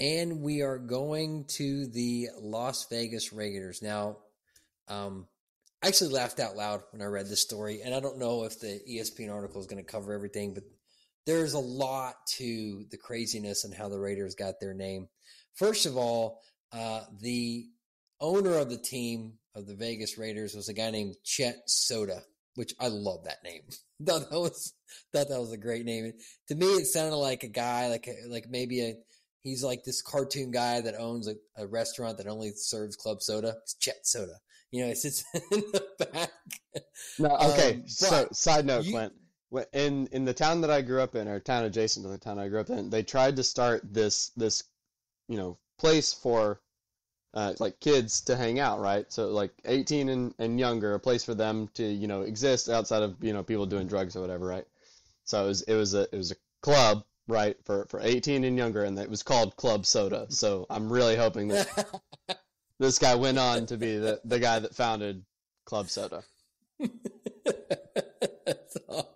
And we are going to the Las Vegas Raiders. Now, I actually laughed out loud when I read this story, and I don't know if the ESPN article is going to cover everything, but there's a lot to the craziness and how the Raiders got their name. First of all, the owner of the team of the Vegas Raiders was a guy named Chet Soda, which I love that name. thought that was a great name. To me, it sounded like a guy, like maybe he's like this cartoon guy that owns a restaurant that only serves club soda. It's Chet Soda. It sits in the back. No, okay. So, side note, Clint. In the town that I grew up in, or town adjacent to the town I grew up in, they tried to start this place for like kids to hang out, right? So like 18 and younger, a place for them to exist outside of people doing drugs or whatever, right? So it was a club, right, for 18 and younger, and it was called Club Soda. So I'm really hoping that this guy went on to be the guy that founded Club Soda. That's awesome.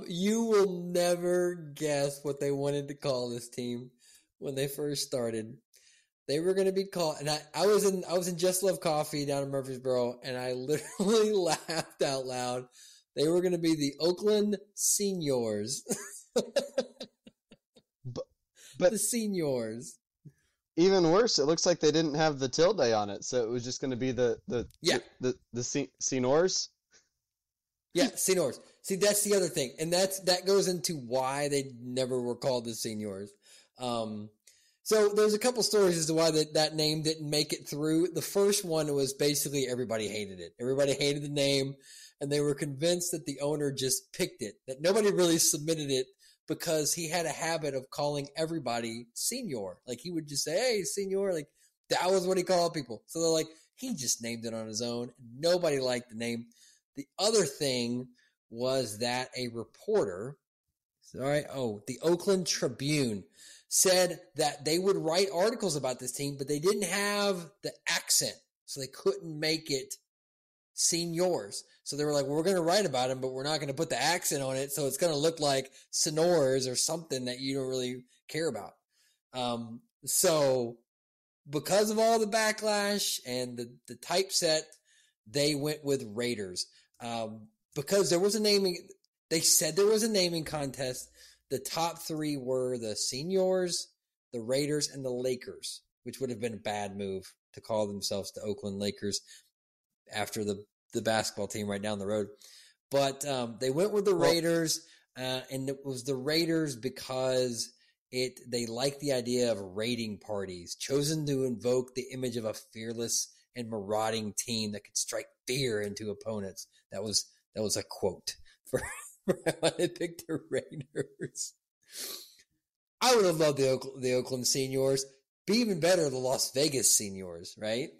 You will never guess what they wanted to call this team when they first started. They were going to be called, and I was in Just Love Coffee down in Murfreesboro, and I literally laughed out loud. They were going to be the Oakland Seniors. but the Seniors. Even worse, it looks like they didn't have the tilde on it, so it was just going to be the Seniors. Yeah, Seniors. See, that's the other thing, and that goes into why they never were called the Seniors. So there's a couple stories as to why that name didn't make it through. The first one was basically everybody hated it. Everybody hated the name, and they were convinced that the owner just picked it, that nobody really submitted it because he had a habit of calling everybody Senior. Like he would just say, "Hey, Senior," like that was what he called people. So they're like, he just named it on his own. Nobody liked the name. The other thing was that a reporter, the Oakland Tribune, said that they would write articles about this team, but they didn't have the accent, so they couldn't make it Seniors. So they were like, well, we're going to write about them, but we're not going to put the accent on it, so it's going to look like Sonors or something that you don't really care about. So because of all the backlash and the typeset, they went with Raiders. Because there was they said there was a naming contest. The top three were the Seniors, the Raiders, and the Lakers, which would have been a bad move to call themselves the Oakland Lakers after the basketball team right down the road. But they went with the Raiders, and it was the Raiders because they liked the idea of raiding parties, chosen to invoke the image of a fearless and marauding team that could strike fear into opponents. That was a quote for how they picked the Raiders. I would have loved the Oakland Seniors. Be even better, the Las Vegas Seniors, right?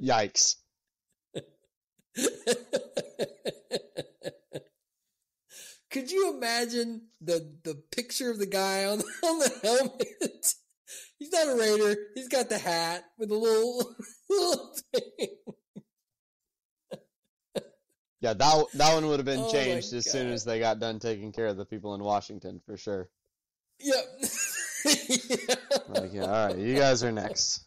Yikes. Could you imagine the picture of the guy on the helmet? He's not a Raider. He's got the hat with a little thing. Yeah, that one would have been changed as soon as they got done taking care of the people in Washington, for sure. Yep. Yeah. Like, yeah, all right, you guys are next.